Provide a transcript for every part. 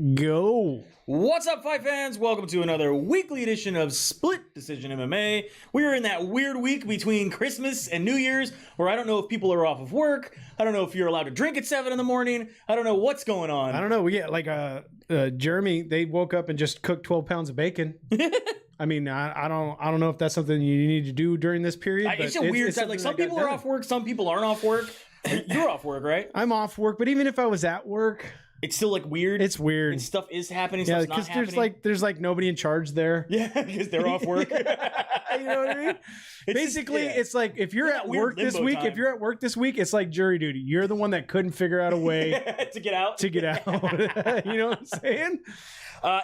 Go. What's up, fight fans? Welcome to another weekly edition of Split Decision MMA. We are in that weird week between Christmas and New Year's where I don't know if people are off of work. I don't know if you're allowed to drink at 7 in the morning. I don't know what's going on. I don't know. We get like Jeremy, they woke up and just cooked 12 pounds of bacon. I mean, I don't know if that's something you need to do during this period. It's a weird time. Like some people are off work, some people aren't off work. You're off work, right? I'm off work, but even if I was at work, it's still like weird. It's weird. And stuff is happening. Yeah, because there's like nobody in charge there. Yeah, because they're off work. You know what I mean? Basically, it's like if you're at work this week, it's like jury duty. You're the one that couldn't figure out a way to get out. You know what I'm saying?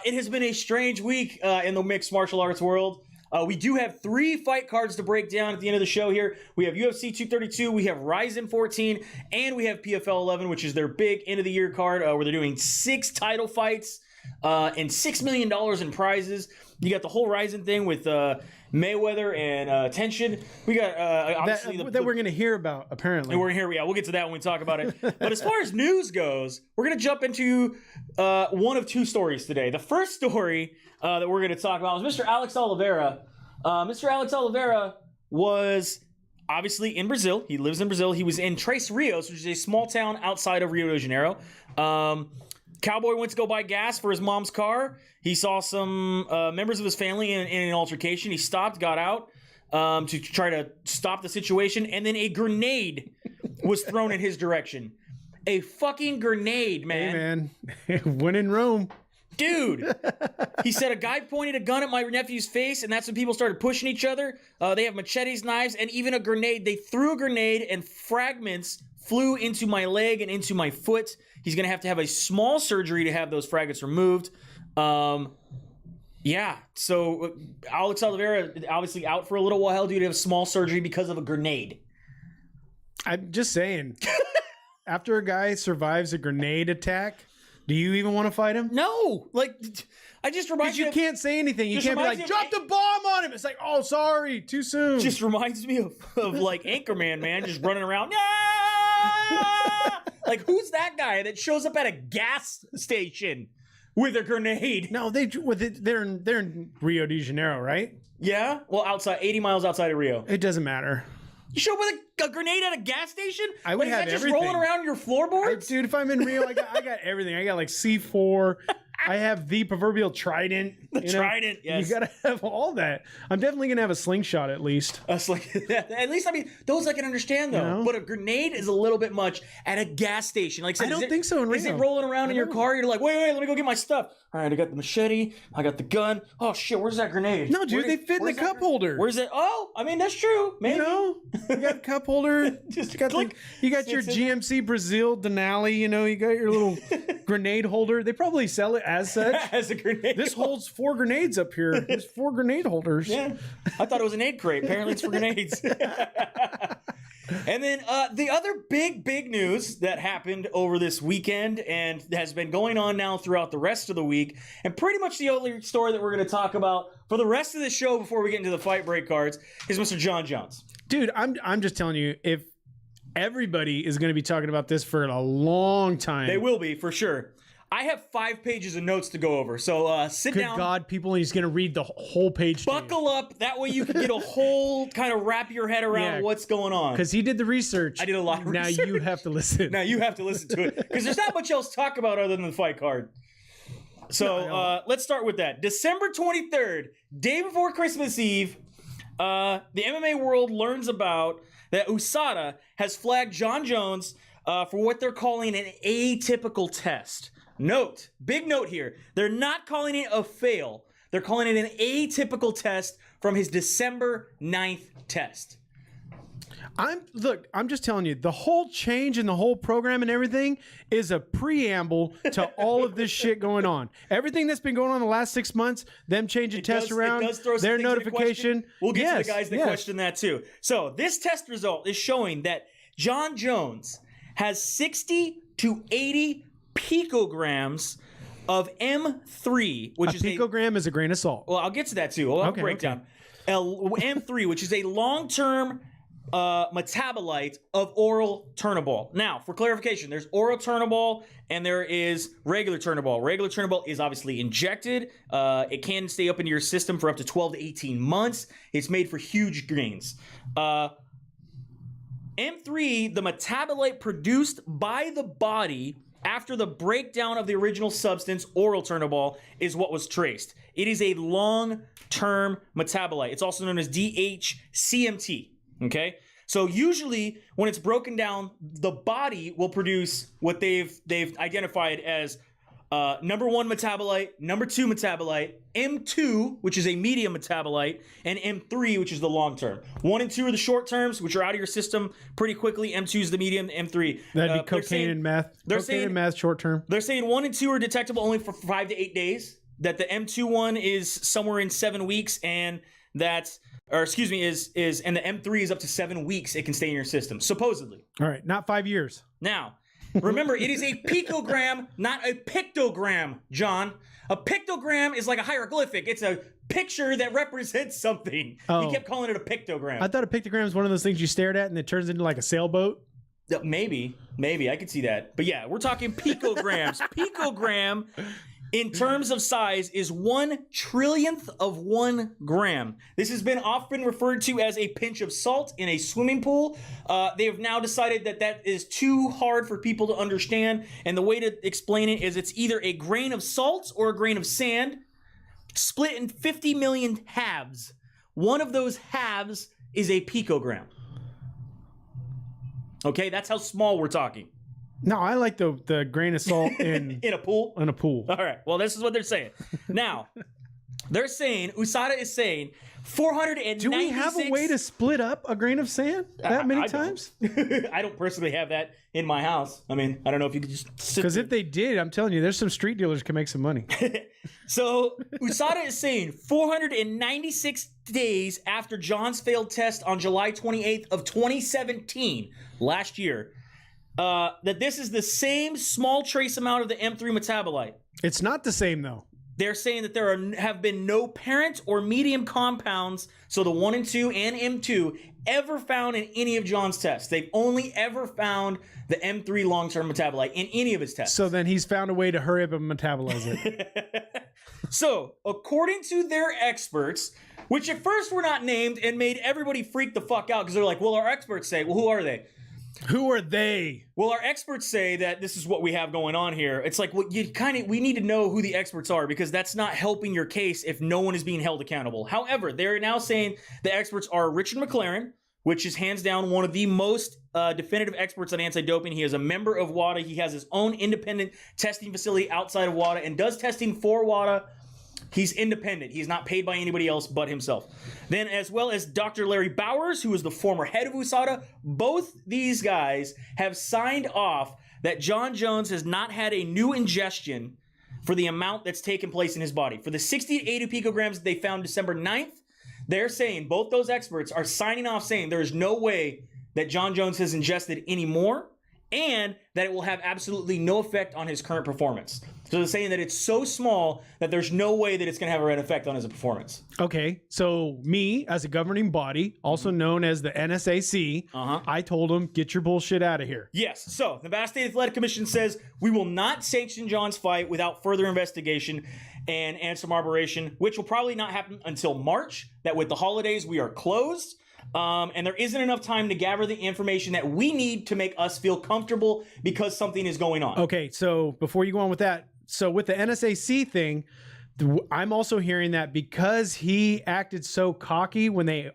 It has been a strange week in the mixed martial arts world. We do have 3 fight cards to break down at the end of the show here. We have UFC 232, we have Rizin 14, and we have PFL 11, which is their big end-of-the-year card where they're doing 6 title fights and $6 million in prizes. You got the whole Rizin thing with Mayweather and Tension. We got obviously that we're going to hear about, apparently. And we'll get to that when we talk about it. But as far as news goes, we're going to jump into one of 2 stories today. The first story that we're going to talk about was Mr. Alex Oliveira. Mr. Alex Oliveira was obviously in Brazil. He lives in Brazil. He was in Três Rios, which is a small town outside of Rio de Janeiro. Cowboy went to go buy gas for his mom's car. He saw some members of his family in an altercation. He stopped, got out to try to stop the situation, and then a grenade was thrown in his direction. A fucking grenade, man. Hey, man. When in Rome. Dude, he said a guy pointed a gun at my nephew's face, and that's when people started pushing each other. They have machetes, knives, and even a grenade. They threw a grenade, and fragments flew into my leg and into my foot. He's going to have a small surgery to have those fragments removed. Yeah, so Alex Oliveira obviously out for a little while due to have small surgery because of a grenade. I'm just saying, after a guy survives a grenade attack, do you even want to fight him? No. Like, I just remind you you. You can't say anything. You can't be like, drop the bomb on him. It's like, oh, sorry, too soon. Just reminds me of like Anchorman, man, just running around. Yeah! Like, who's that guy that shows up at a gas station with a grenade? No, they're in Rio de Janeiro, right? Yeah? Well, 80 miles outside of Rio. It doesn't matter. You show up with a grenade at a gas station? I would have just everything. Rolling around your floorboards? Dude, if I'm in Rio, I got everything. I got like C4. I have the proverbial trident. Trident, yes. You got to have all that. I'm definitely going to have a slingshot at least. At least, I mean, those I can understand, though. You know? But a grenade is a little bit much at a gas station. Like, I don't think so in Rio. Is it rolling around in your car? You're like, wait, let me go get my stuff. All right, I got the machete. I got the gun. Oh, shit, where's that grenade? No, dude, they fit in the cup holder. Where's it? Oh, I mean, that's true. Maybe. You know, you got a cup holder. You got your GMC Brazil Denali. You know, you got your little grenade holder. They probably sell it as such. As a grenade. This holds 4 grenades up here. There's 4 grenade holders. Yeah. I thought it was an egg crate. Apparently it's for grenades. And then the other big news that happened over this weekend and has been going on now throughout the rest of the week, and pretty much the only story that we're going to talk about for the rest of the show before we get into the fight break cards, is Mr. Jon Jones. Dude, I'm just telling you, if everybody is going to be talking about this for a long time. They will be, for sure. I have 5 pages of notes to go over, so sit down. Good God, people, and he's going to read the whole page. Buckle up. That way you can get a whole kind of wrap your head around what's going on. Because he did the research. I did a lot of research. Now you have to listen. Now you have to listen to it. Because there's not much else to talk about other than the fight card. So let's start with that. December 23rd, day before Christmas Eve, the MMA world learns about that USADA has flagged Jon Jones for what they're calling an atypical test. Big note here. They're not calling it a fail. They're calling it an atypical test from his December 9th test. I'm just telling you, the whole change in the whole program and everything is a preamble to all of this shit going on. Everything that's been going on the last 6 months, them changing tests around, their notification. We'll get to the guys that question that too. So this test result is showing that Jon Jones has 60 to 80 picograms of M3, which is a picogram is a grain of salt. Well, I'll get to that too. I'll break down. M3, which is a long-term metabolite of oral Turnabol. Now, for clarification, there's oral Turnabol and there is regular Turnabol. Regular Turnabol is obviously injected. It can stay up in your system for up to 12 to 18 months. It's made for huge gains. M3, the metabolite produced by the body after the breakdown of the original substance, oral Turnabol, is what was traced. It is a long-term metabolite. It's also known as DHCMT, okay? So usually when it's broken down, the body will produce what they've identified as number 1 metabolite, number 2 metabolite, M2, which is a medium metabolite, and M3, which is the long term. 1 and 2 are the short terms, which are out of your system pretty quickly. M2 is the medium, M3. That'd be cocaine and meth. Cocaine and meth short term. They're saying 1 and 2 are detectable only for 5 to 8 days. That the M2 one is somewhere in 7 weeks, and that, or excuse me, and the M3 is up to 7 weeks. It can stay in your system, supposedly. All right, not 5 years. Now, remember, it is a picogram, not a pictogram, John. A pictogram is like a hieroglyphic. It's a picture that represents something. Oh. You kept calling it a pictogram. I thought a pictogram is one of those things you stared at and it turns into like a sailboat. Maybe. I could see that. But yeah, we're talking picograms. Picogram, in terms of size, is 1/1,000,000th of 1 gram. This has been often referred to as a pinch of salt in a swimming pool. They have now decided that that is too hard for people to understand, and the way to explain it is it's either a grain of salt or a grain of sand split in 50 million halves. One of those halves is a picogram. Okay, that's how small we're talking. No, I like the grain of salt in in a pool. In a pool. All right. Well, this is what they're saying. Now, they're saying, USADA is saying 496. Do we have a way to split up a grain of sand that many times? I don't personally have that in my house. I mean, I don't know if you could just sit Because if they did, I'm telling you, there's some street dealers can make some money. So USADA is saying 496 days after Jon's failed test on July 28th of 2017, last year, that this is the same small trace amount of the M3 metabolite. It's not the same, though. They're saying that there have been no parent or medium compounds, so the 1 and 2 and M2, ever found in any of Jon's tests. They've only ever found the M3 long-term metabolite in any of his tests. So then he's found a way to hurry up and metabolize it. So, according to their experts, which at first were not named and made everybody freak the fuck out because they're like, well, our experts say, well, who are they? Who are they? Well, our experts say that this is what we have going on here. It's like, well, we need to know who the experts are because that's not helping your case if no one is being held accountable. However, they're now saying the experts are Richard McLaren, which is hands down one of the most definitive experts on anti-doping. He is a member of WADA. He has his own independent testing facility outside of WADA and does testing for WADA. He's independent. He's not paid by anybody else but himself. Then, as well as Dr. Larry Bowers, who is the former head of USADA, both these guys have signed off that Jon Jones has not had a new ingestion for the amount that's taken place in his body. For the 60 to 80 picograms that they found December 9th, they're saying, both those experts are signing off saying there is no way that Jon Jones has ingested any more and that it will have absolutely no effect on his current performance. So they're saying that it's so small that there's no way that it's going to have an effect on his performance. Okay, so me, as a governing body, also known as the NSAC, I told him, get your bullshit out of here. Yes, so the Nevada State Athletic Commission says we will not sanction Jon's fight without further investigation and some arbitration, which will probably not happen until March, that with the holidays we are closed. And there isn't enough time to gather the information that we need to make us feel comfortable because something is going on. Okay, so before you go on with that, so with the NSAC thing, I'm also hearing that because he acted so cocky when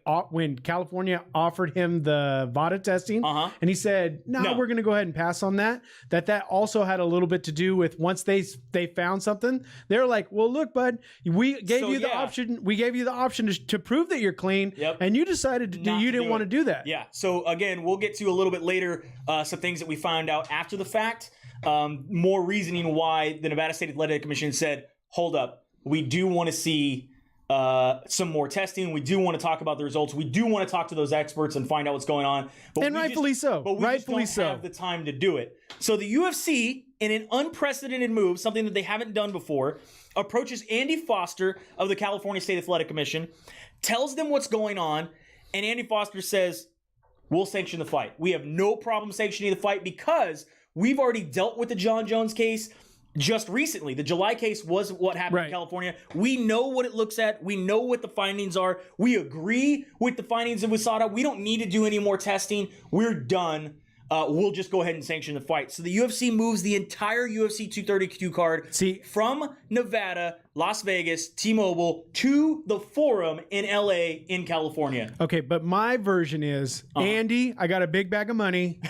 California offered him the VADA testing, and he said, no, we're going to go ahead and pass on that also had a little bit to do with once they found something, they're like, well, look, bud, we gave you the option to prove that you're clean, and you decided you didn't want to do that. Yeah. So again, we'll get to a little bit later some things that we found out after the fact, more reasoning why the Nevada State Athletic Commission said, hold up. We do want to see some more testing. We do want to talk about the results. We do want to talk to those experts and find out what's going on. And rightfully so. But we rightfully just don't have the time to do it. So the UFC, in an unprecedented move, something that they haven't done before, approaches Andy Foster of the California State Athletic Commission, tells them what's going on, and Andy Foster says, we'll sanction the fight. We have no problem sanctioning the fight because we've already dealt with the Jon Jones case just recently. The July case was what happened in California. We know what it looks at. We know what the findings are. We agree with the findings of USADA. We don't need to do any more testing. We're done. We'll just go ahead and sanction the fight. So the UFC moves the entire UFC 232 card from Nevada, Las Vegas, T-Mobile to the Forum in LA in California. Okay, but my version is, Andy, I got a big bag of money.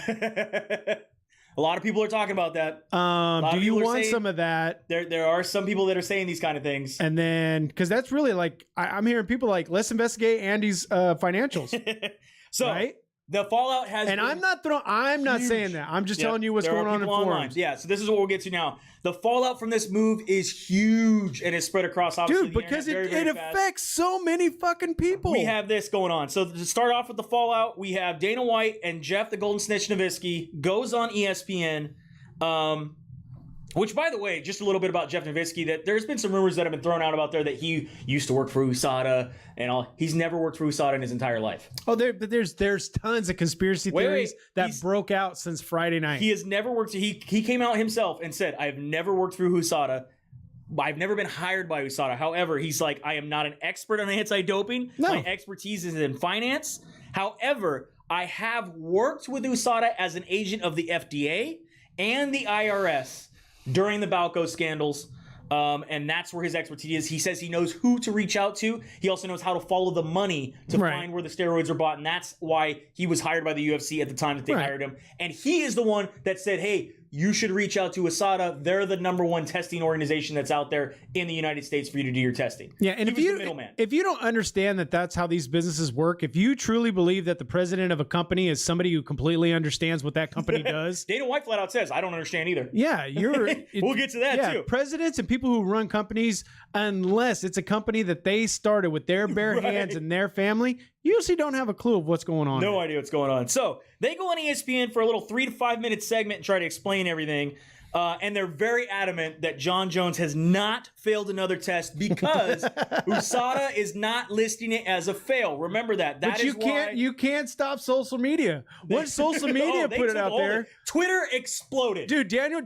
A lot of people are talking about that. Do you want some of that? There are some people that are saying these kind of things. And then, because that's really like, I'm hearing people like, let's investigate Andy's financials. So, right? The fallout has and I'm not saying that. I'm just telling you what's going on in forums. Yeah, so this is what we'll get to now. The fallout from this move is huge and it's spread across obviously the because it affects so many fucking people. We have this going on. So to start off with the fallout, we have Dana White and Jeff the Golden Snitch Nowitzki goes on ESPN. Which, by the way, just a little bit about Jeff Nowitzki, that there's been some rumors that have been thrown out about there that he used to work for USADA and all. He's never worked for USADA in his entire life. Oh, there's tons of conspiracy theories that broke out since Friday night. He has never worked. He came out himself and said, "I've never worked through USADA. I've never been hired by USADA." However, he's like, "I am not an expert on anti-doping. No. My expertise is in finance. However, I have worked with USADA as an agent of the FDA and the IRS." During the Balco scandals, and that's where his expertise is. He says he knows who to reach out to. He also knows how to follow the money to find where the steroids are bought, and that's why he was hired by the UFC at the time that they hired him. And he is the one that said, hey, you should reach out to USADA. They're the #1 testing organization that's out there in the United States for you to do your testing. Yeah, and if you don't understand that that's how these businesses work, if you truly believe that the president of a company is somebody who completely understands what that company does. Dana White flat out says, I don't understand either. Yeah, we'll get to that too. Presidents and people who run companies, unless it's a company that they started with their bare hands and their family, usually don't have a clue of what's going on. No idea what's going on. So they go on ESPN for a little 3 to 5 minute segment and try to explain everything. And they're very adamant that Jon Jones has not failed another test because USADA is not listing it as a fail. Remember that. You can't stop social media. Once social media put it out there, Twitter exploded. Dude, Daniel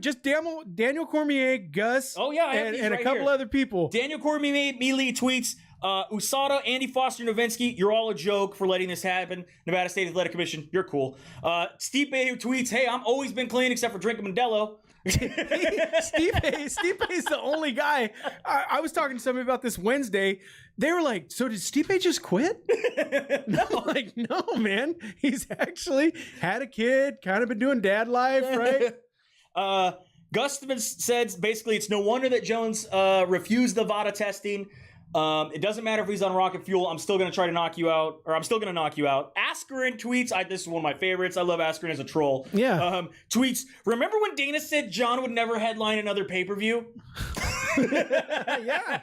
Cormier, Gus, and a couple other people. Daniel Cormier immediately tweets, USADA, Andy Foster, Nowitzki, you're all a joke for letting this happen. Nevada State Athletic Commission, you're cool. Stipe who tweets, hey, I'm always been clean except for drinking Modelo. Stipe's the only guy. I was talking to somebody about this Wednesday. They were like, so did Stipe just quit? No, man. He's actually had a kid, kind of been doing dad life, right? Gustafson said basically it's no wonder that Jones refused the VADA testing. It doesn't matter if he's on rocket fuel. I'm still going to try to knock you out, or I'm still going to knock you out. Askren tweets. This is one of my favorites. I love Askren as a troll. Yeah. Tweets. Remember when Dana said John would never headline another pay-per-view? Yeah.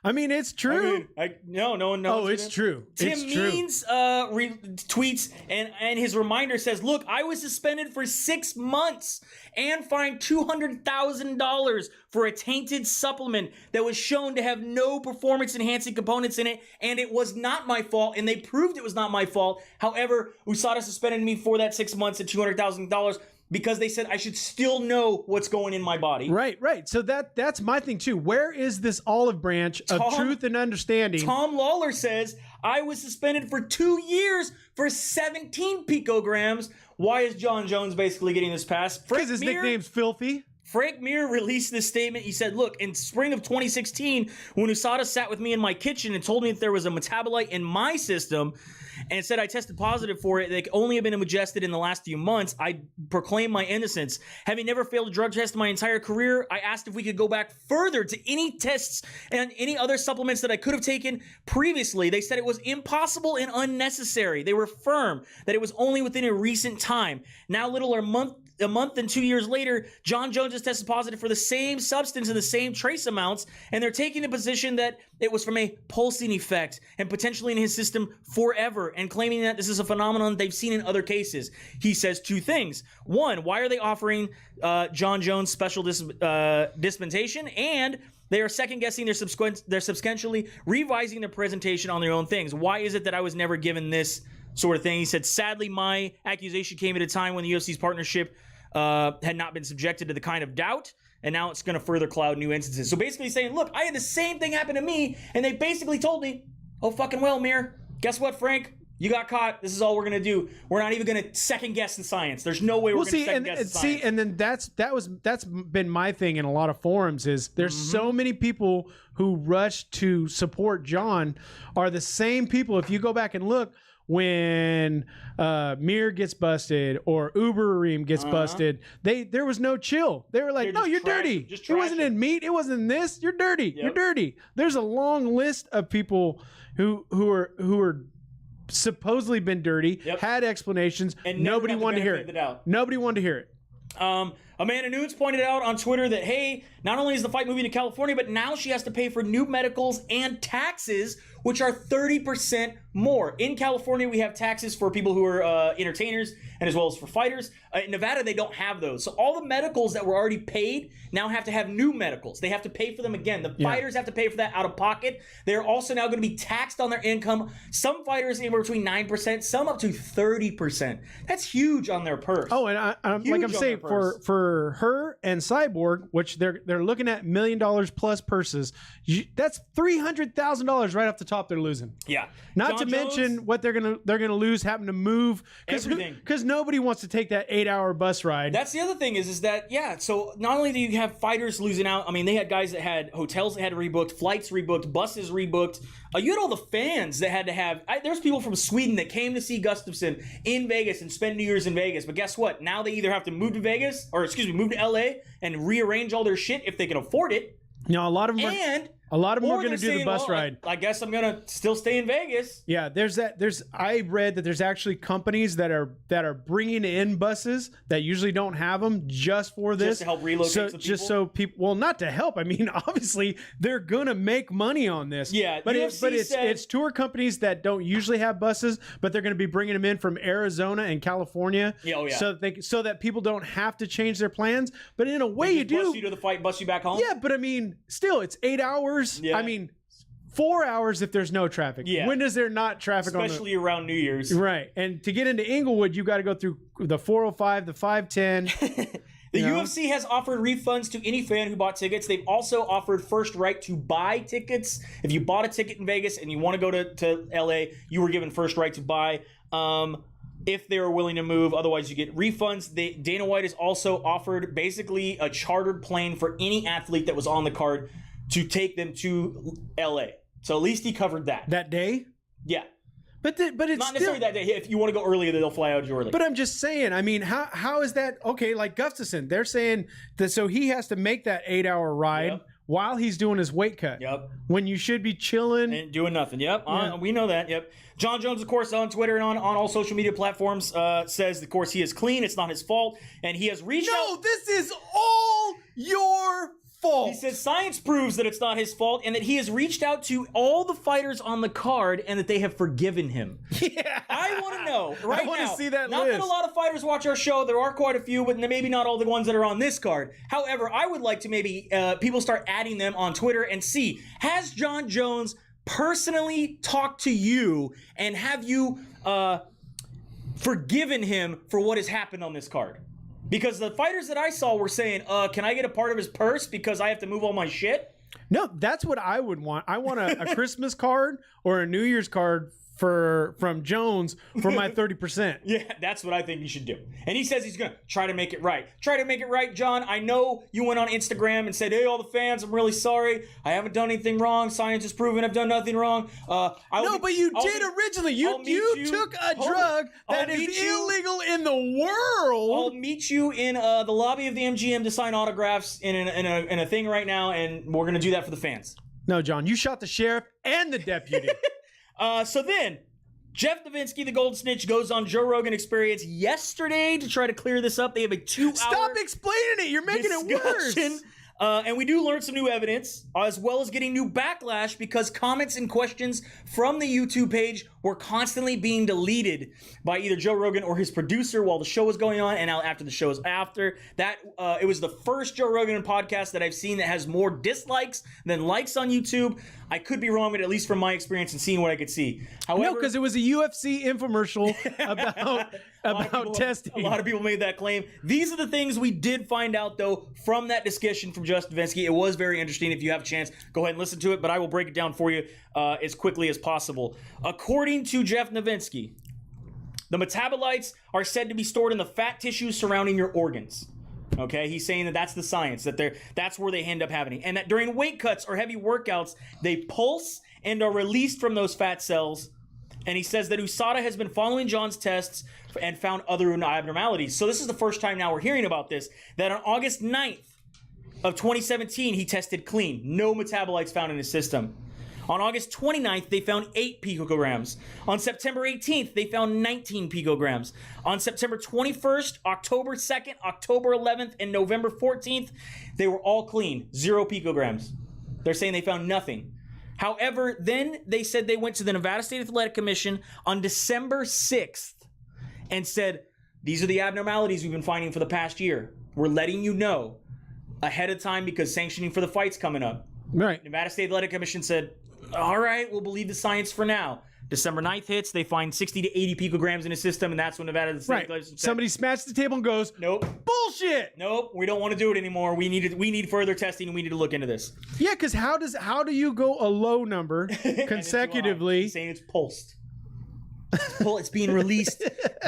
I mean, it's true. No one knows. Oh, it's true. Tim Means tweets, and his reminder says, look, I was suspended for 6 months and fined $200,000 for a tainted supplement that was shown to have no performance-enhancing components in it, and it was not my fault, and they proved it was not my fault. However, USADA suspended me for that 6 months and $200,000 because they said I should still know what's going in my body. Right. So that's my thing too. Where is this olive branch of truth and understanding? Tom Lawler says, I was suspended for 2 years for 17 picograms. Why is Jon Jones basically getting this pass? Because his nickname's Filthy. Frank Mir released this statement. He said, look, in spring of 2016, when USADA sat with me in my kitchen and told me that there was a metabolite in my system and said I tested positive for it, that could only have been ingested in the last few months, I proclaimed my innocence. Having never failed a drug test in my entire career, I asked if we could go back further to any tests and any other supplements that I could have taken previously. They said it was impossible and unnecessary. They were firm that it was only within a recent time. Now, a month and 2 years later, Jon Jones has tested positive for the same substance and the same trace amounts, and they're taking the position that it was from a pulsing effect and potentially in his system forever, and claiming that this is a phenomenon they've seen in other cases. He says 2 things. One, why are they offering Jon Jones special dispensation? And they are second-guessing, they're substantially revising their presentation on their own things. Why is it that I was never given this sort of thing. He said, sadly, my accusation came at a time when the UFC's partnership had not been subjected to the kind of doubt, and now it's going to further cloud new instances. So basically saying, look, I had the same thing happen to me, and they basically told me, oh, fucking well, Mir, guess what, Frank? You got caught. This is all we're going to do. We're not even going to second guess the science. There's no way we're going to second guess the science. See, and then that's been my thing in a lot of forums is there's so many people who rush to support Jon are the same people. If you go back and look, when Mir gets busted or Uberim gets busted, there was no chill. They were like, no, you're dirty. It wasn't in meat. It wasn't in this. You're dirty. You're dirty. There's a long list of people who are supposedly been dirty, had explanations, and nobody wanted to hear it. Nobody wanted to hear it. mmanews pointed out on Twitter that, hey, not only is the fight moving to California, but now she has to pay for new medicals and taxes, which are 30% more. In California, we have taxes for people who are entertainers and as well as for fighters. In Nevada, they don't have those. So all the medicals that were already paid now have to have new medicals. They have to pay for them again. The fighters have to pay for that out of pocket. They're also now going to be taxed on their income. Some fighters anywhere between 9%, some up to 30%. That's huge on their purse. Oh, and like I'm saying, for her and Cyborg, which they're looking at $1 million plus purses, that's $300,000 right off the top they're losing. Yeah. Not to mention what they're gonna lose having to move because nobody wants to take that 8-hour bus ride. That's the other thing is that so not only do you have fighters losing out, I mean they had guys that had hotels that had rebooked, flights rebooked, buses rebooked. You had all the fans that had to have. There's people from Sweden that came to see Gustafsson in Vegas and spend New Year's in Vegas. But guess what? Now they either have to move to Vegas move to LA and rearrange all their shit if they can afford it. No, a lot of them are going to do the bus ride. I guess I'm going to still stay in Vegas. Yeah, I read that there's actually companies that are bringing in buses that usually don't have them just for this. Just to help relocate some people? Just so people, well, not to help. I mean, obviously, they're going to make money on this. Yeah, but it's tour companies that don't usually have buses, but they're going to be bringing them in from Arizona and California. Yeah, oh yeah. So that people don't have to change their plans. But in a way, you do. Bus you to the fight, bus you back home? Yeah, but I mean, still, it's 8 hours. Yeah. I mean, 4 hours if there's no traffic. Yeah. When is there not traffic? Especially around New Year's. Right. And to get into Inglewood, you got to go through the 405, the 510. The UFC has offered refunds to any fan who bought tickets. They've also offered first right to buy tickets. If you bought a ticket in Vegas and you want to go to LA, you were given first right to buy. If they were willing to move. Otherwise, you get refunds. Dana White has also offered basically a chartered plane for any athlete that was on the card to take them to LA. So at least he covered that. That day? Yeah. But it's not necessarily that day. If you want to go earlier, they'll fly out you early. But I'm just saying, I mean, how is that? Okay, like Gustafsson, they're saying that so he has to make that 8-hour ride while he's doing his weight cut. Yep. When you should be chilling. And doing nothing. Yep. We know that. Yep. Jon Jones, of course, on Twitter and on all social media platforms says, of course, he is clean. It's not his fault. And he has reached out. No, this is all your fault. He says science proves that it's not his fault and that he has reached out to all the fighters on the card and that they have forgiven him. Yeah. I want to know right now. I want to see that not list. That a lot of fighters watch our show. There are quite a few, but maybe not all the ones that are on this card. However, I would like to maybe people start adding them on Twitter and see, has Jon Jones personally talked to you and have you forgiven him for what has happened on this card? Because the fighters that I saw were saying, can I get a part of his purse because I have to move all my shit? No, that's what I would want. I want a Christmas card or a New Year's card from Jones for my 30%. Yeah, that's what I think you should do. And he says he's going to try to make it right. Try to make it right, Jon. I know you went on Instagram and said, hey, all the fans, I'm really sorry. I haven't done anything wrong. Science has proven I've done nothing wrong. But you did originally. You took a drug that is illegal in the world. I'll meet you in the lobby of the MGM to sign autographs in a thing right now, and we're going to do that for the fans. No, Jon, you shot the sheriff and the deputy. So then, Jeff Novitzky, the Gold Snitch, goes on Joe Rogan Experience yesterday to try to clear this up. They have a 2-hour Stop explaining it. You're making it worse. And we do learn some new evidence, as well as getting new backlash because comments and questions from the YouTube page were constantly being deleted by either Joe Rogan or his producer while the show was going on, and now after the show is after. That it was the first Joe Rogan podcast that I've seen that has more dislikes than likes on YouTube. I could be wrong, but at least from my experience and seeing what I could see. However, no, because it was a UFC infomercial about testing. A lot of people made that claim. These are the things we did find out, though, from that discussion from Justin Nowitzki. It was very interesting. If you have a chance, go ahead and listen to it, but I will break it down for you as quickly as possible. According to Jeff Nowitzki, the metabolites are said to be stored in the fat tissue surrounding your organs. Okay, he's saying that that's the science, that's where they end up happening. And that during weight cuts or heavy workouts, they pulse and are released from those fat cells. And he says that USADA has been following Jon's tests and found other abnormalities. So this is the first time now we're hearing about this, that on August 9th of 2017, he tested clean. No metabolites found in his system. On August 29th, they found 8 picograms. On September 18th, they found 19 picograms. On September 21st, October 2nd, October 11th, and November 14th, they were all clean, 0 picograms. They're saying they found nothing. However, then they said they went to the Nevada State Athletic Commission on December 6th and said, these are the abnormalities we've been finding for the past year. We're letting you know ahead of time because sanctioning for the fight's coming up. Right. Nevada State Athletic Commission said, all right, we'll believe the science for now. December 9th hits, they find 60 to 80 picograms in his system, and that's when Nevada State Athletic Commission said, somebody smashed the table and goes, nope. Bullshit! Nope, we don't want to do it anymore. We need further testing, and we need to look into this. Yeah, because how do you go a low number consecutively? He's saying it's pulsed. It's being released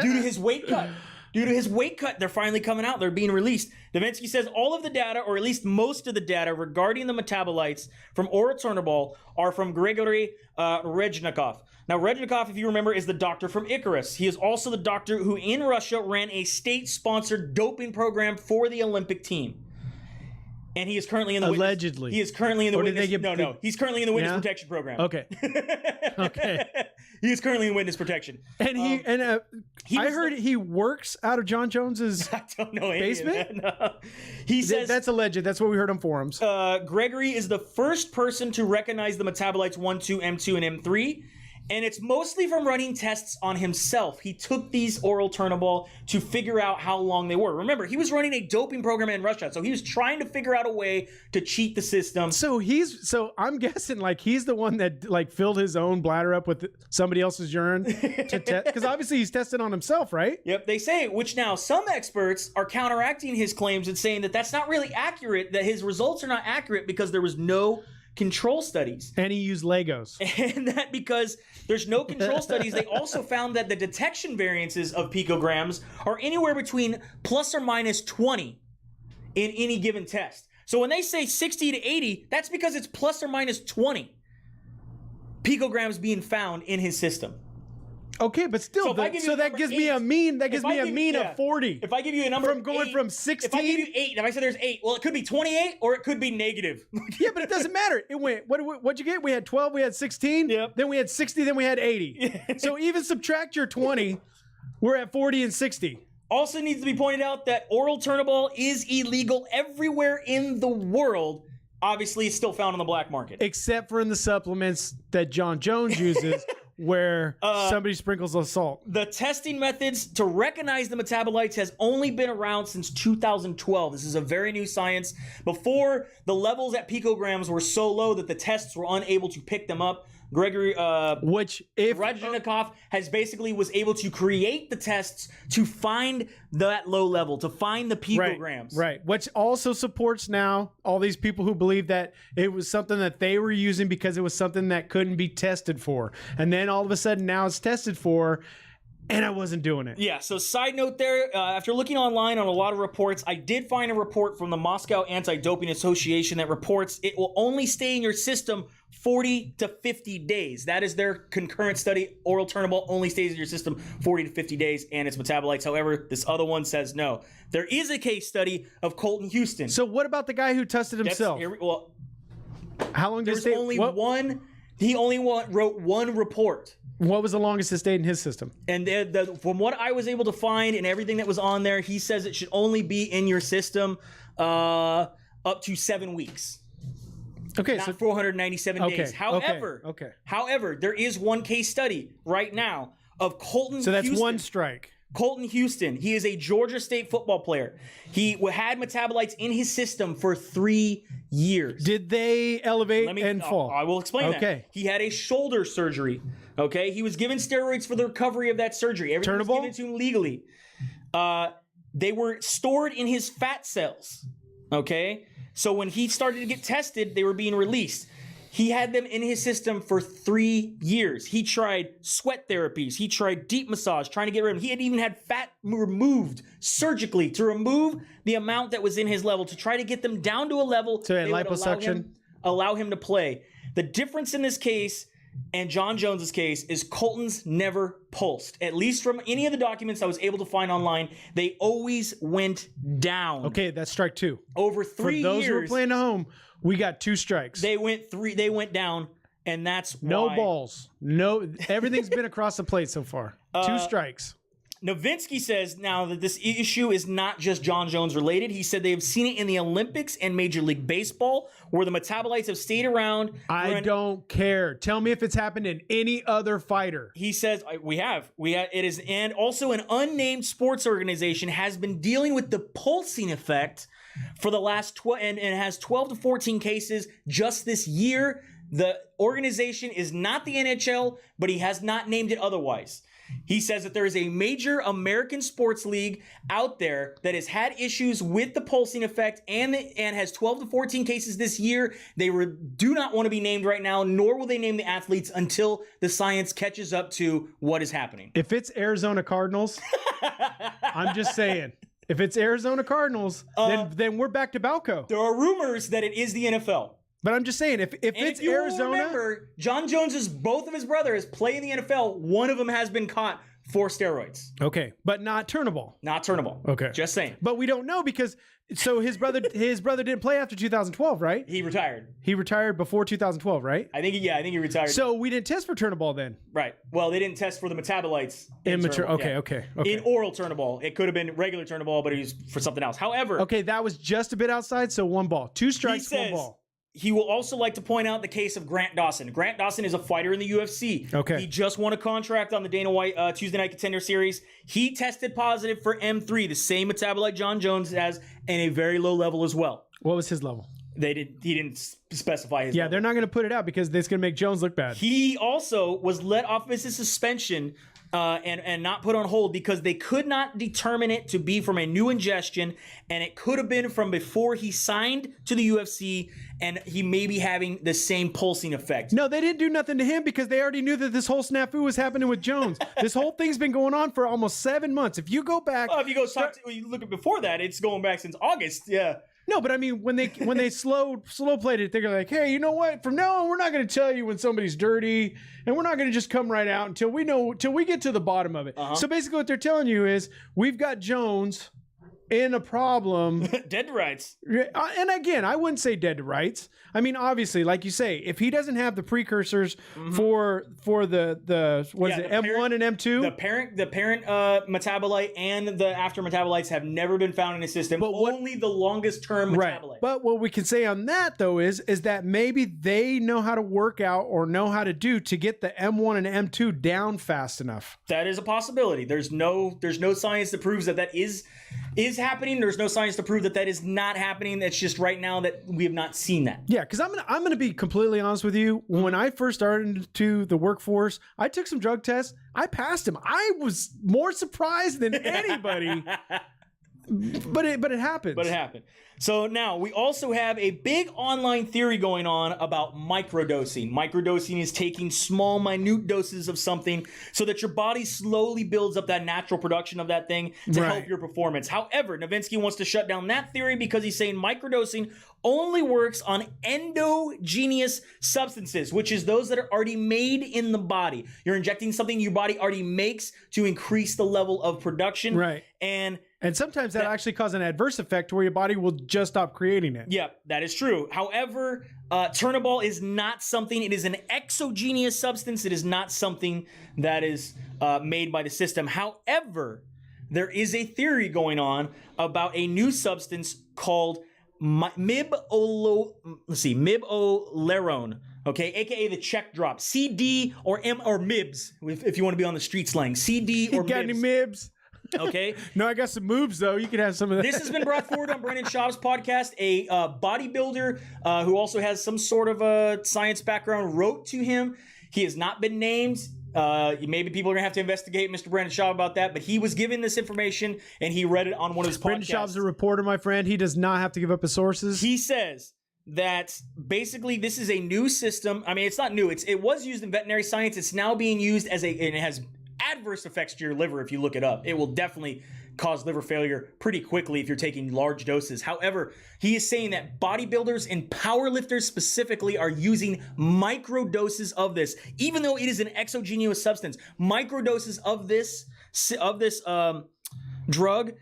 due to his weight cut. Due to his weight cut, they're finally coming out. They're being released. Nowitzki says all of the data, or at least most of the data, regarding the metabolites from oral Turnbull are from Grigory Reznikov. Now, Reznikov, if you remember, is the doctor from Icarus. He is also the doctor who, in Russia, ran a state-sponsored doping program for the Olympic team. And he is currently in the allegedly. He is currently in the witness. He's currently in the witness protection program. Okay. Okay. He is currently in witness protection. And I heard he works out of Jon Jones's I don't know basement. No. He says that's alleged. That's what we heard on forums. Gregory is the first person to recognize the metabolites 1, 2, M2, and M3. And it's mostly from running tests on himself. He took these oral Turnbull to figure out how long they were. Remember, he was running a doping program in Russia, so he was trying to figure out a way to cheat the system. So I'm guessing like he's the one that like filled his own bladder up with somebody else's urine to test, because obviously he's tested on himself, right? Yep, they say, which now some experts are counteracting his claims and saying that that's not really accurate, that his results are not accurate because there was no control studies. And he used Legos. And that because there's no control studies, they also found that the detection variances of picograms are anywhere between plus or minus 20 in any given test. So when they say 60 to 80, that's because it's plus or minus 20 picograms being found in his system. Okay, but still, that gives me a mean. That gives me a mean of 40. If I give you a number from going from 16, if I give you 8, if I say there's 8, well, it could be 28 or it could be negative. Yeah, but it doesn't matter. It went. What'd you get? We had 12. We had 16. Yep. Then we had 60. Then we had 80. So even subtract your 20, we're at 40 and 60. Also needs to be pointed out that oral Turnbull is illegal everywhere in the world. Obviously, it's still found on the black market, except for in the supplements that Jon Jones uses. Where somebody sprinkles a salt. The testing methods to recognize the metabolites has only been around since 2012. This is a very new science. Before, the levels at picograms were so low that the tests were unable to pick them up. Gregory Reznikov has basically was able to create the tests to find that low level, to find the picograms. Right. Which also supports now all these people who believe that it was something that they were using because it was something that couldn't be tested for. And then all of a sudden now it's tested for, and I wasn't doing it. Yeah, so side note there, after looking online on a lot of reports, I did find a report from the Moscow Anti-Doping Association that reports it will only stay in your system 40 to 50 days. That is their concurrent study. Oral Turnbull only stays in your system 40 to 50 days and its metabolites. However, this other one says no. There is a case study of Colton Houston. So what about the guy who tested himself? How long did it stay? He only wrote one report. What was the longest it stayed in his system? And from what I was able to find and everything that was on there, he says it should only be in your system up to 7 weeks. Okay, not so 497 days. However, there is one case study right now of Colton So that's Houston. one strike. Colton Houston. He is a Georgia State football player. He had metabolites in his system for 3 years. Did they elevate and fall? I will explain that. He had a shoulder surgery. Okay, he was given steroids for the recovery of that surgery. Everything was given to him legally. They were stored in his fat cells. Okay, so when he started to get tested, they were being released. He had them in his system for 3 years. He tried sweat therapies. He tried deep massage, trying to get rid of them. He had even had fat removed surgically to remove the amount that was in his level, to try to get them down to a level to liposuction. Allow him to play. The difference in this case and Jon Jones's case is Colton's never pulsed. At least from any of the documents I was able to find online, they always went down. Okay, that's strike 2. Over 3 years. For those who are playing at home, we got 2 strikes. They went down, and that's no why. Balls. No, everything's been across the plate so far. 2 strikes. Nowitzki says now that this issue is not just Jon Jones related. He said they have seen it in the Olympics and Major League Baseball, where the metabolites have stayed around. I don't care. Tell me if it's happened in any other fighter. He says we have. It is, and also an unnamed sports organization has been dealing with the pulsing effect for the last 12 and has 12 to 14 cases just this year. The organization is not the NHL, but he has not named it otherwise. He says that there is a major American sports league out there that has had issues with the pulsing effect and has 12 to 14 cases this year. They do not want to be named right now, nor will they name the athletes until the science catches up to what is happening. If it's Arizona Cardinals, I'm just saying. If it's Arizona Cardinals, then we're back to Balco. There are rumors that it is the NFL. But I'm just saying, if it's Arizona, remember, Jon Jones's both of his brothers play in the NFL. One of them has been caught for steroids. Okay, but not Turnbull. Not Turnbull. Okay, just saying. But we don't know because his brother didn't play after 2012, right? He retired. He retired before 2012, right? I think he retired. So we didn't test for Turnbull then. Right. Well, they didn't test for the metabolites. Immature. Okay. In oral Turnbull, it could have been regular Turnbull, but it was for something else. However, okay, that was just a bit outside. So 1 ball, 2 strikes, 1 ball. He will also like to point out the case of Grant Dawson. Grant Dawson is a fighter in the UFC. Okay. He just won a contract on the Dana White Tuesday Night Contender Series. He tested positive for M3, the same metabolite Jon Jones has, and a very low level as well. What was his level? He didn't specify his level. They're not going to put it out because it's going to make Jones look bad. He also was let off of his suspension and not put on hold because they could not determine it to be from a new ingestion, and it could have been from before he signed to the UFC, and he may be having the same pulsing effect. No, they didn't do nothing to him because they already knew that this whole snafu was happening with Jones. This whole thing's been going on for almost 7 months. If you go back, if you look at before that, it's going back since August. Yeah. No, but I mean, when they slow played it, they're like, hey, you know what? From now on, we're not going to tell you when somebody's dirty, and we're not going to just come right out until we get to the bottom of it. So basically, what they're telling you is we've got Jones in a problem. Dead to rights. And again, I wouldn't say dead to rights. I mean, obviously, like you say, if he doesn't have the precursors for the M1 and M2, the parent metabolite and the after metabolites have never been found in his system. But only the longest term metabolite. But what we can say on that though is that maybe they know how to work out or know how to do to get the M1 and M2 down fast enough. That is a possibility. There's no science that proves that is happening. There's no science to prove that is not happening. That's just right now that we have not seen that. Yeah, because I'm gonna be completely honest with you. When I first started into the workforce, I took some drug tests. I passed them. I was more surprised than anybody. But it happened. But it happened. So now we also have a big online theory going on about microdosing. Microdosing is taking small, minute doses of something so that your body slowly builds up that natural production of that thing to help your performance. However, Nowitzki wants to shut down that theory because he's saying microdosing only works on endogenous substances, which is those that are already made in the body. You're injecting something your body already makes to increase the level of production. Right. And sometimes that actually causes an adverse effect where your body will just stop creating it. Yeah, that is true. However, Turnbull is not something, it is an exogenous substance. It is not something that is made by the system. However, there is a theory going on about a new substance called mibolerone, okay, aka the check drop, CD or MIBs, if you want to be on the street slang, CD or You got any mibs? Okay. No, I got some moves though. You can have some of that. This has been brought forward on Brendan Schaub's podcast. A bodybuilder who also has some sort of a science background wrote to him. He has not been named. Maybe people are going to have to investigate Mr. Brendan Schaub about that, but he was given this information and he read it on one of his podcasts. Brendan Schaub's a reporter, my friend. He does not have to give up his sources. He says that basically this is a new system. I mean, it's not new. It was used in veterinary science. It's now being used and it has adverse effects to your liver if you look it up. It will definitely cause liver failure pretty quickly if you're taking large doses. However, he is saying that bodybuilders and powerlifters specifically are using micro doses of this, even though it is an exogenous substance. Micro doses of this drug,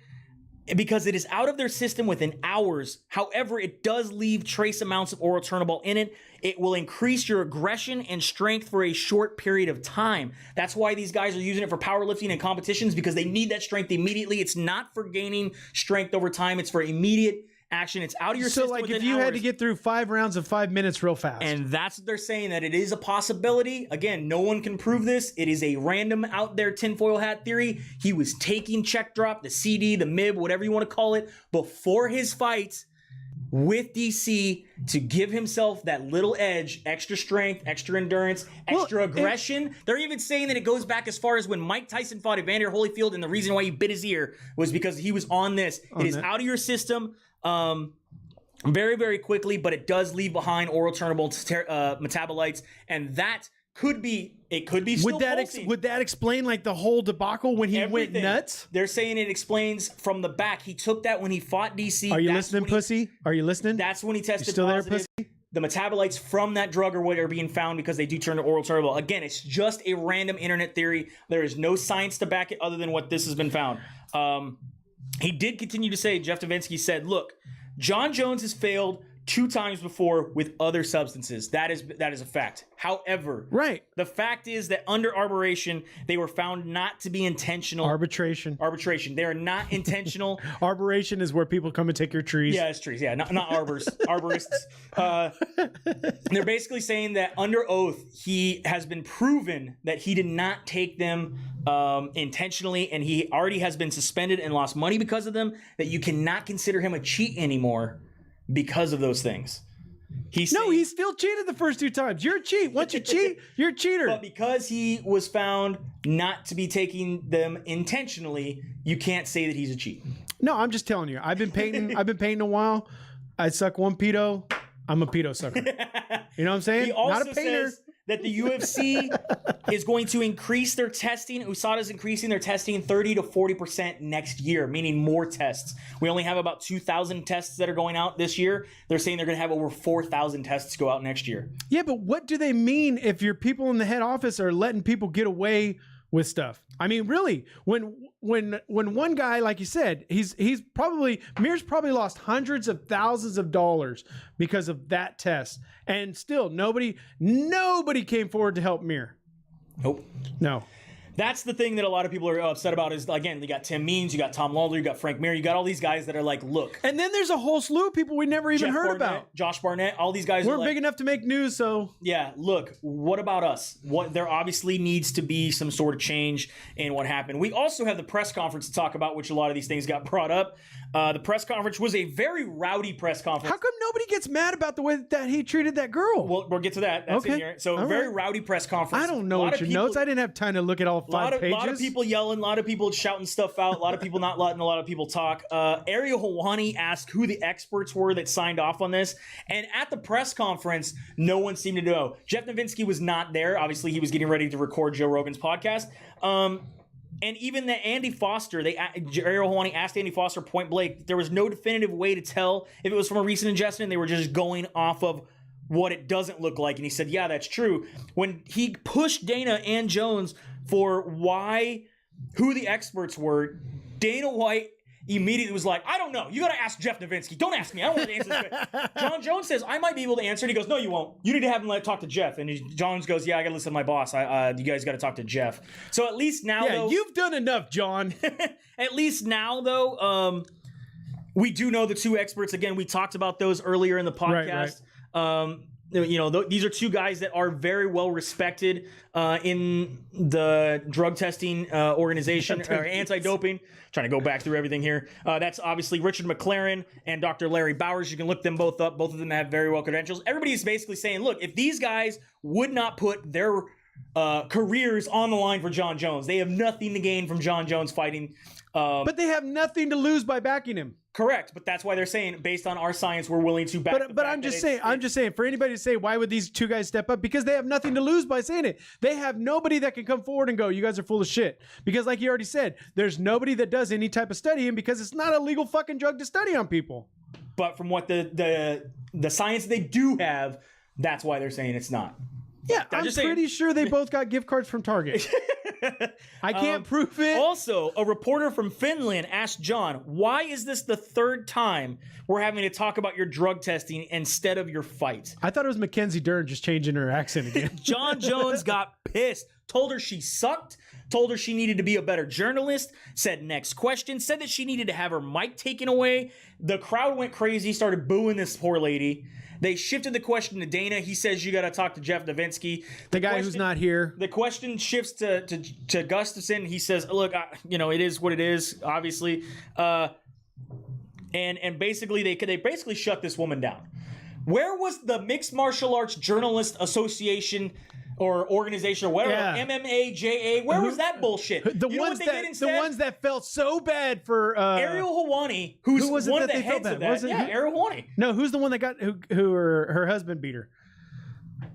because it is out of their system within hours. However, it does leave trace amounts of oral turnable in it. It will increase your aggression and strength for a short period of time. That's why these guys are using it for powerlifting and competitions, because they need that strength immediately. It's not for gaining strength over time. It's for immediate action. It's out of your system. So like within if you hours. had to get through 5 rounds of 5 minutes real fast. And that's what they're saying, that it is a possibility. Again, no one can prove this. It is a random out there tinfoil hat theory. He was taking check drop, the CD, the MIB, whatever you want to call it, before his fight with DC to give himself that little edge, extra strength, extra endurance, extra aggression. They're even saying that it goes back as far as when Mike Tyson fought Evander Holyfield, and the reason why he bit his ear was because he was on this. It is out of your system very, very quickly, but it does leave behind oral turnable metabolites, and that could be still pulsing. Would that explain like the whole debacle when he went nuts? They're saying it explains from the back. He took that when he fought DC. Are you listening, pussy? Are you listening? That's when he tested still positive. There, pussy? The metabolites from that drug are what are being found because they do turn to oral turnable. Again, it's just a random internet theory. There is no science to back it other than what this has been found. He did continue to say, Jeff Novinsky said, look, Jon Jones has failed 2 times before with other substances. That is a fact. However, the fact is that under arbitration, they were found not to be intentional. Arbitration. They are not intentional. Arbitration is where people come and take your trees. Yeah, it's trees. Yeah, not arbors. Arborists. They're basically saying that under oath, he has been proven that he did not take them intentionally, and he already has been suspended and lost money because of them, that you cannot consider him a cheat anymore because of those things. He still cheated the first 2 times. You're a cheat. Once you cheat, you're a cheater. But because he was found not to be taking them intentionally, you can't say that he's a cheat. No, I'm just telling you. I've been painting a while. I suck one pedo. I'm a pedo sucker. You know what I'm saying? He also not a painter. says that the UFC is going to increase their testing. USADA is increasing their testing 30 to 40% next year, meaning more tests. We only have about 2,000 tests that are going out this year. They're saying they're going to have over 4,000 tests go out next year. Yeah, but what do they mean if your people in the head office are letting people get away with stuff? I mean, really, when one guy, like you said, Mir's probably lost hundreds of thousands of dollars because of that test, and still nobody came forward to help Mir. Nope. No. That's the thing that a lot of people are upset about is, again, you got Tim Means, you got Tom Lawler, you got Frank Mir, you got all these guys that are like, look. And then there's a whole slew of people we never even heard about. Josh Barnett, all these guys weren't big enough to make news, so. Yeah, look, what about us? There obviously needs to be some sort of change in what happened. We also have the press conference to talk about, which a lot of these things got brought up. The press conference was a very rowdy press conference. How come nobody gets mad about the way that he treated that girl? Well, we'll get to that. That's in here. So, very rowdy press conference. I don't know what your notes. I didn't have time to look at all 5 pages. A lot of people yelling, a lot of people shouting stuff out, a lot of people not letting a lot of people talk. Ariel Helwani asked who the experts were that signed off on this. And at the press conference, no one seemed to know. Jeff Novinsky was not there. Obviously, he was getting ready to record Joe Rogan's podcast. And even that Andy Foster, Ariel Helwani asked Andy Foster point blank, there was no definitive way to tell if it was from a recent ingestion. They were just going off of what it doesn't look like. And he said, yeah, that's true. When he pushed Dana and Jones for who the experts were, Dana White immediately was like, I don't know. You got to ask Jeff Novinsky. Don't ask me. I don't want to answer this. Jon Jones says, I might be able to answer. And he goes, no, you won't. You need to have him talk to Jeff. And Jones goes, yeah, I got to listen to my boss. You guys got to talk to Jeff. So at least now, though, you've done enough, John. At least now, though, We do know the two experts. Again, we talked about those earlier in the podcast. Right. These are two guys that are very well respected in the drug testing organization or anti-doping. Trying to go back through everything here. That's obviously Richard McLaren and Dr. Larry Bowers. You can look them both up. Both of them have very well credentials. Everybody's basically saying, look, if these guys would not put their careers on the line for Jon Jones, they have nothing to gain from Jon Jones fighting. But they have nothing to lose by backing him. Correct, but that's why they're saying, based on our science, we're willing to back. But I'm just saying, for anybody to say, why would these two guys step up? Because they have nothing to lose by saying it. They have nobody that can come forward and go, you guys are full of shit. Because like you already said, there's nobody that does any type of studying because it's not a legal fucking drug to study on people. But from what the science they do have, that's why they're saying it's not. Yeah, I'm pretty sure they both got gift cards from Target. I can't prove it. Also, a reporter from Finland asked Jon, why is this the third time we're having to talk about your drug testing instead of your fight? I thought it was Mackenzie Dern just changing her accent again. Jon Jones got pissed, told her she sucked, told her she needed to be a better journalist, said next question, said that she needed to have her mic taken away. The crowd went crazy, started booing this poor lady. They shifted the question to Dana. He says, you got to talk to Jeff Davinsky. The guy who's not here. The question shifts to Gustafson. He says, look, it is what it is, obviously. And basically, they basically shut this woman down. Where was the Mixed Martial Arts Journalist Association or organization or whatever, MMAJA? Where was that bullshit? The ones that felt so bad for Ariel Helwani, who's one of the heads of that. Ariel Helwani. No, who's the one that got who her husband beat her?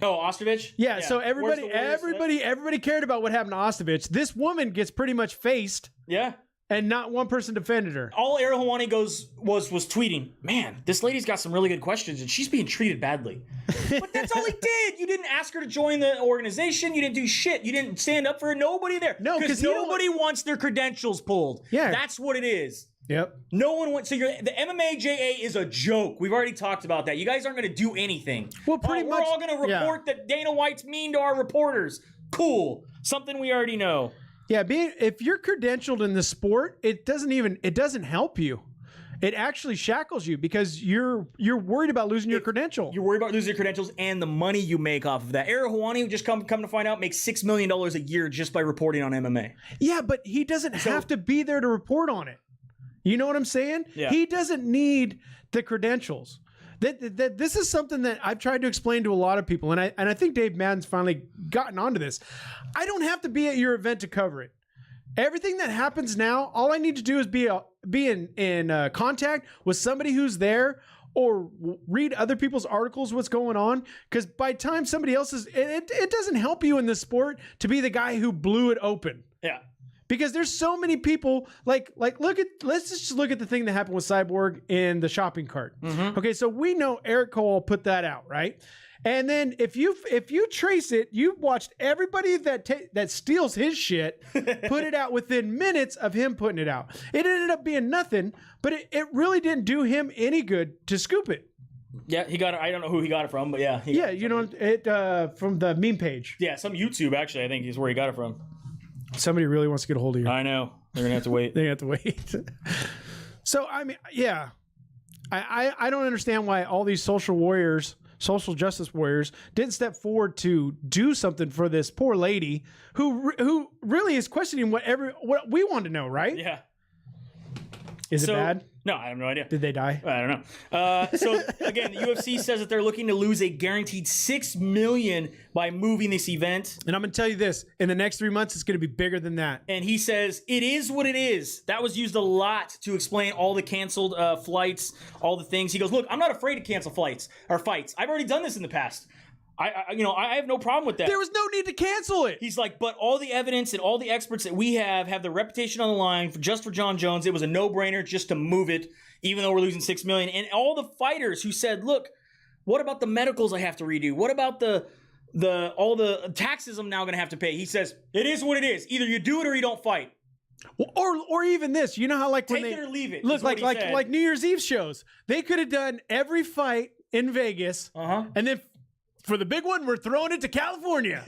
Oh, Ostovich? Yeah, so everybody cared about what happened to Ostovich. This woman gets pretty much faced. Yeah. And not one person defended her. All Ariel Helwani was tweeting, man, this lady's got some really good questions and she's being treated badly. But that's all he did. You didn't ask her to join the organization. You didn't do shit. You didn't stand up for her. Nobody there. No, because nobody wants their credentials pulled. Yeah. That's what it is. Yep. No one wants. So the MMAJA is a joke. We've already talked about that. You guys aren't going to do anything. Well, pretty much. We're all going to report that Dana White's mean to our reporters. Cool. Something we already know. Yeah, if you're credentialed in the sport, it doesn't help you. It actually shackles you because you're worried about losing your credential. You're worried about losing your credentials and the money you make off of that. Ariel Helwani, just come to find out, makes $6 million a year just by reporting on MMA. Yeah, but he doesn't have to be there to report on it. You know what I'm saying? Yeah. He doesn't need the credentials. This is something that I've tried to explain to a lot of people, and I think Dave Madden's finally gotten onto this. I don't have to be at your event to cover it. Everything that happens now, all I need to do is be in contact with somebody who's there or read other people's articles, what's going on. Because by the time somebody else is, it doesn't help you in this sport to be the guy who blew it open. Yeah. Because there's so many people let's just look at the thing that happened with Cyborg in the shopping cart. Mm-hmm. Okay, so we know Eric Cole put that out, right? And then if you trace it, you watched everybody that steals his shit put it out within minutes of him putting it out. It ended up being nothing, but it really didn't do him any good to scoop it. Yeah, he got it. I don't know who he got it from, but yeah. From the meme page. Yeah, some YouTube actually, I think is where he got it from. Somebody really wants to get a hold of you. I know. They're going to have to wait. They're going to have to wait. So, I mean, yeah. I don't understand why all these social justice warriors didn't step forward to do something for this poor lady who really is questioning what we want to know, right? Yeah. Is it bad? No, I have no idea. Did they die? I don't know. So again, the UFC says that they're looking to lose a guaranteed $6 million by moving this event. And I'm going to tell you this: in the next 3 months, it's going to be bigger than that. And he says it is what it is. That was used a lot to explain all the canceled flights, all the things. He goes, "Look, I'm not afraid to cancel flights or fights. I've already done this in the past. I have no problem with that. There was no need to cancel it." He's like, but all the evidence and all the experts that we have the reputation on the line just for Jon Jones. It was a no-brainer just to move it, even though we're losing $6 million. And all the fighters who said, look, what about the medicals I have to redo? What about all the taxes I'm now going to have to pay? He says, it is what it is. Either you do it or you don't fight. Or even this, you know how take it or leave it. Look, like New Year's Eve shows, they could have done every fight in Vegas, and then for the big one, we're throwing it to California.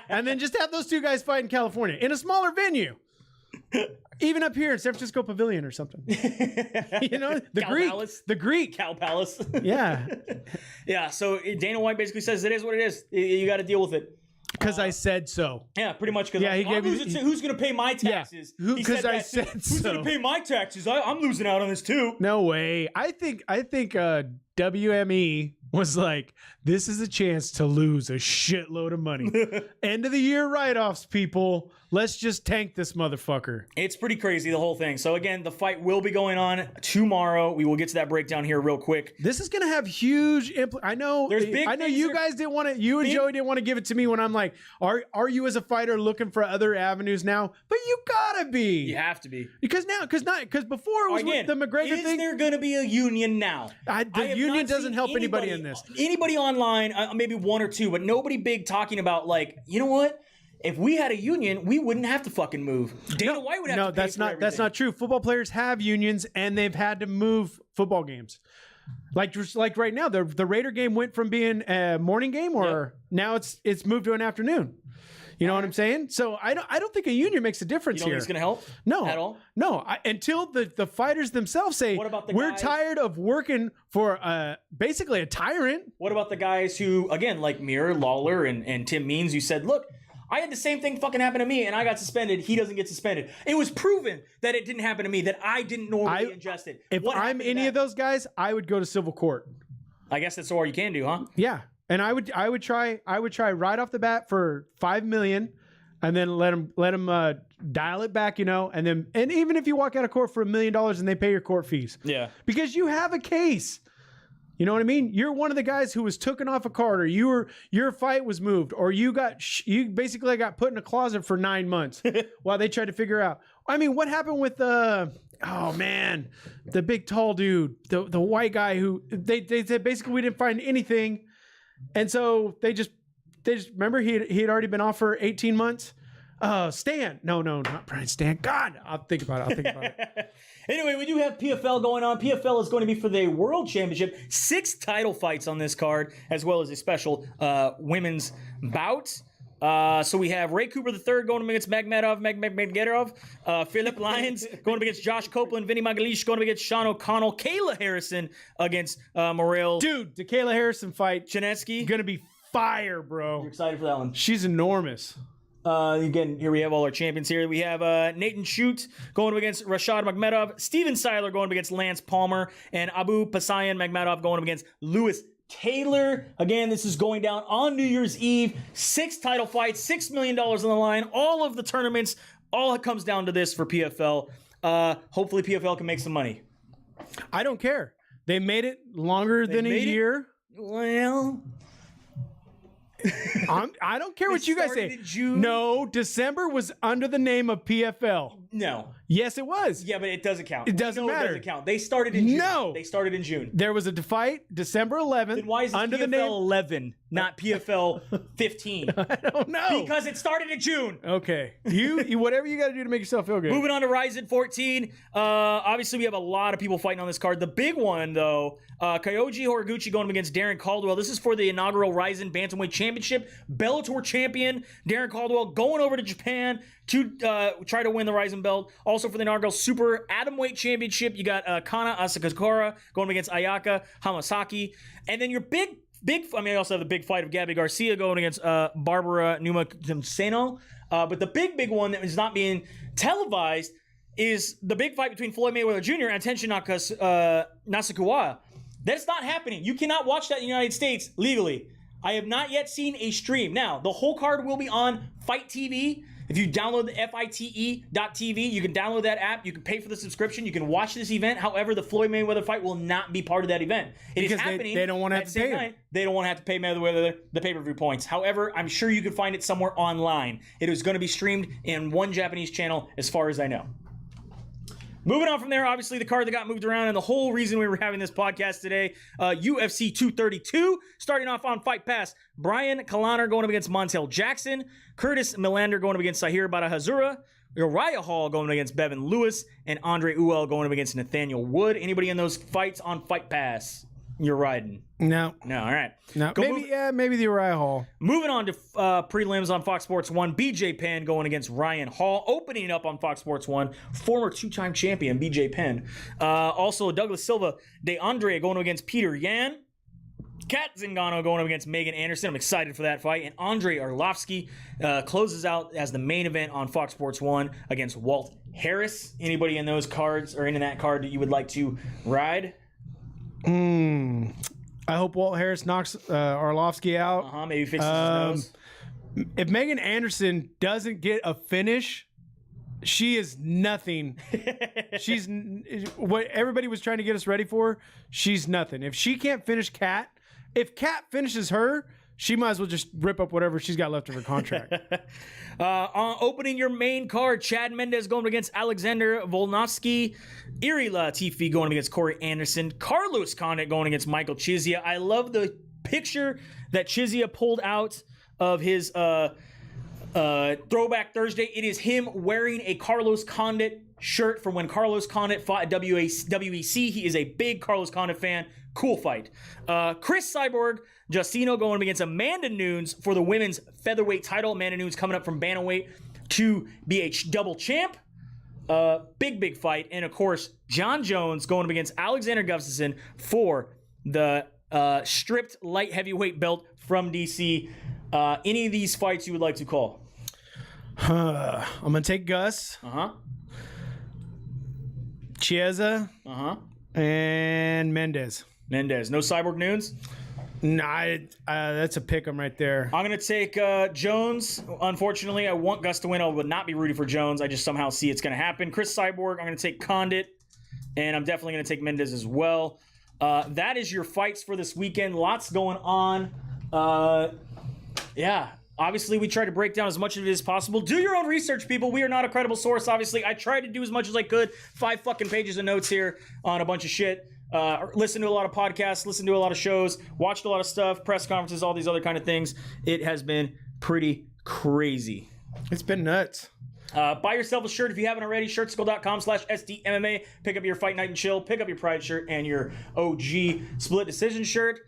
And then just have those two guys fight in California in a smaller venue. Even up here in San Francisco Pavilion or something. You know, the Cal Greek. Palace. The Greek. Cal Palace. Yeah. Yeah, so Dana White basically says it is what it is. You got to deal with it. Because I said so. Yeah, pretty much. Because Yeah, who's going to pay my taxes? Yeah, because I said Who's so. going to pay my taxes? I'm losing out on this too. No way. I think WME was like, this is a chance to lose a shitload of money. End of the year write-offs, people. Let's just tank this motherfucker. It's pretty crazy, the whole thing. So again, the fight will be going on tomorrow. We will get to that breakdown here real quick. This is gonna have huge I know you guys didn't want to, you and Joey didn't want to give it to me when I'm like, are you as a fighter looking for other avenues now? But you gotta be. You have to be. Because before it was with the McGregor thing. Is there gonna be a union now? The union doesn't help anybody in this. Anybody online, maybe one or two, but nobody big talking about like, you know what? If we had a union, we wouldn't have to fucking move. Dana White would have to pay for everything. That's not true. Football players have unions, and they've had to move football games. Like right now, the Raider game went from being a morning game, or now it's moved to an afternoon. You know what I'm saying? So I don't think a union makes a difference here. You don't think it's going to help? No. At all? No. Until the fighters themselves say, what about we're guys? tired of working for basically a tyrant. What about the guys who, again, like Mir, Lawler, and Tim Means, who said, look, I had the same thing fucking happen to me, and I got suspended. He doesn't get suspended. It was proven that it didn't happen to me, that I didn't normally ingest it. If I'm any of those guys, I would go to civil court. I guess that's all you can do, huh? Yeah, and I would try right off the bat for $5 million, and then let them dial it back, and even if you walk out of court for $1 million and they pay your court fees, yeah, because you have a case. You know what I mean? You're one of the guys who was taken off a card, or your fight was moved, or you basically got put in a closet for 9 months while they tried to figure out. I mean, what happened with the big tall dude, the white guy who they said basically we didn't find anything, and so they just remember he had already been off for 18 months. Stan. No, not Brian Stan. God, I'll think about it. Anyway, we do have PFL going on. PFL is going to be for the World Championship. 6 title fights on this card, as well as a special women's bout. So we have Ray Cooper III going up against Magomedov, Philip Lyons going up against Josh Copeland, Vinny Magalish going up against Sean O'Connell, Kayla Harrison against Morel. Dude, the Kayla Harrison fight, Chinetsky, gonna be fire, bro. You're excited for that one? She's enormous. Again, here we have all our champions here. We have Nathan Shute going up against Rashad Magomedov, Steven Seiler going up against Lance Palmer, and Abu Pasayan Magomedov going up against Lewis Taylor. Again, this is going down on New Year's Eve. 6 title fights, $6 million on the line. All of the tournaments, all it comes down to this for PFL. Hopefully PFL can make some money. I don't care. They made it longer than a year. Well... I don't care what you guys say. No, December was under the name of PFL. No. Yes, it was. Yeah, but it doesn't count. It doesn't matter. It doesn't count. They started in June. No. They started in June. There was a fight December 11th. Then why is it under PFL the name 11, not PFL 15? I don't know. Because it started in June. Okay. You whatever you got to do to make yourself feel good. Moving on to Rizin 14. Obviously, we have a lot of people fighting on this card. The big one, though, Kyoji Horiguchi going up against Darren Caldwell. This is for the inaugural Rizin Bantamweight Championship. Bellator champion Darren Caldwell going over to Japan to try to win the Rizin belt. Also for the inaugural Super Atomweight Championship, you got Kana Asakura going against Ayaka Hamasaki. And then your big, I also have the big fight of Gabby Garcia going against Barbara Numa-Seno. But the big one that is not being televised is the big fight between Floyd Mayweather Jr. and Tenshin Nasukawa. That's not happening. You cannot watch that in the United States legally. I have not yet seen a stream. Now, the whole card will be on Fight TV. If you download the FITE.tv, you can download that app. You can pay for the subscription. You can watch this event. However, the Floyd Mayweather fight will not be part of that event. It is happening. They don't want to have to pay him. They don't want to have to pay Mayweather the pay-per-view points. However, I'm sure you can find it somewhere online. It is going to be streamed in one Japanese channel, as far as I know. Moving on from there, obviously the card that got moved around and the whole reason we were having this podcast today, UFC 232, starting off on Fight Pass, Brian Kaliner going up against Montel Jackson, Curtis Melander going up against Sahir Badahazura, Uriah Hall going against Bevan Lewis, and Andre Uel going up against Nathaniel Wood. Anybody in those fights on Fight Pass? You're riding. No. All right. No. Maybe the Uriah Hall. Moving on to prelims on Fox Sports 1. BJ Penn going against Ryan Hall. Opening up on Fox Sports 1. Former 2-time champion BJ Penn. Also, Douglas Silva de Andre going against Peter Yan. Kat Zingano going up against Megan Anderson. I'm excited for that fight. And Andrei Arlovsky closes out as the main event on Fox Sports 1 against Walt Harris. Anybody in those cards or in that card that you would like to ride? I hope Walt Harris knocks Arlovsky out. Maybe fixes his nose. If Megan Anderson doesn't get a finish, she is nothing. She's what everybody was trying to get us ready for. She's nothing. If she can't finish Kat, if Kat finishes her, she might as well just rip up whatever she's got left of her contract. Opening your main card, Chad Mendes going against Alexander Volkanovski. Iri Latifi going against Corey Anderson. Carlos Condit going against Michael Chiesa. I love the picture that Chiesa pulled out of his Throwback Thursday. It is him wearing a Carlos Condit shirt from when Carlos Condit fought at WEC. He is a big Carlos Condit fan. Cool fight. Chris Cyborg Justino going up against Amanda Nunes for the women's featherweight title. Amanda Nunes coming up from bantamweight to be a double champ. Big fight. And of course, Jon Jones going up against Alexander Gustafsson for the stripped light heavyweight belt from DC. Any of these fights you would like to call? I'm gonna take Gus. Chiesa. And Mendes. No Cyborg Nunes? Nah, that's a pick 'em right there. I'm going to take Jones. Unfortunately, I want Gus to win. I would not be rooting for Jones. I just somehow see it's going to happen. Chris Cyborg, I'm going to take Condit. And I'm definitely going to take Mendes as well. That is your fights for this weekend. Lots going on. Yeah. Obviously, we try to break down as much of it as possible. Do your own research, people. We are not a credible source, obviously. I tried to do as much as I could. 5 fucking pages of notes here on a bunch of shit. Listen to a lot of podcasts, listen to a lot of shows, watched a lot of stuff, press conferences, all these other kind of things. It has been pretty crazy. It's been nuts. Buy yourself a shirt if you haven't already. Shirtskill.com/SDMMA. Pick up your Fight Night and Chill. Pick up your Pride shirt and your OG Split Decision shirt.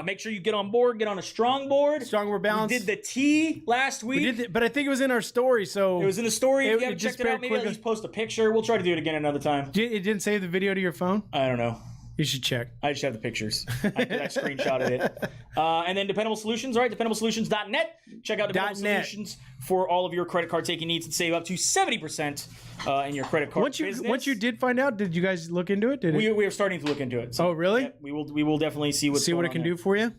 Make sure you get on board. Get on a strong board. Strong Board Balance. We did the tea last week. But I think it was in our story, so... It was in the story. If you haven't checked it out, maybe at least post a picture. We'll try to do it again another time. It didn't save the video to your phone? I don't know. You should check. I just have the pictures. I screenshotted it. And then Dependable Solutions, right? DependableSolutions.net. Check out Dependable Solutions for all of your credit card taking needs and save up to 70% in your credit card business. Once you did find out, did you guys look into it? We are starting to look into it. So, oh, really? Yeah, we will definitely see what it can do for you?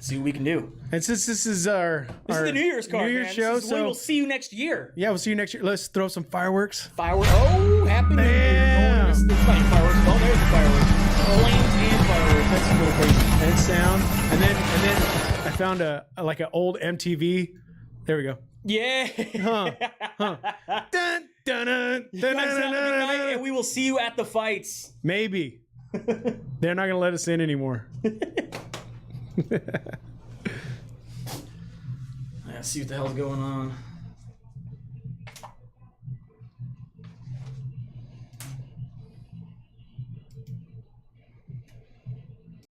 See what we can do. And since this is our the New Year's card, New Year's show, so we will see you next year. Yeah, we'll see you next year. Let's throw some fireworks. Oh, happy New Year! It's not fireworks. Oh, there's the fireworks. Flames and fireworks. That's a little crazy. And sound. And then I found an old MTV. There we go. Yeah. Dun, dun, dun, dun, dun, dun, and we will see you at the fights. Maybe. They're not gonna let us in anymore. Let's see what the hell's going on.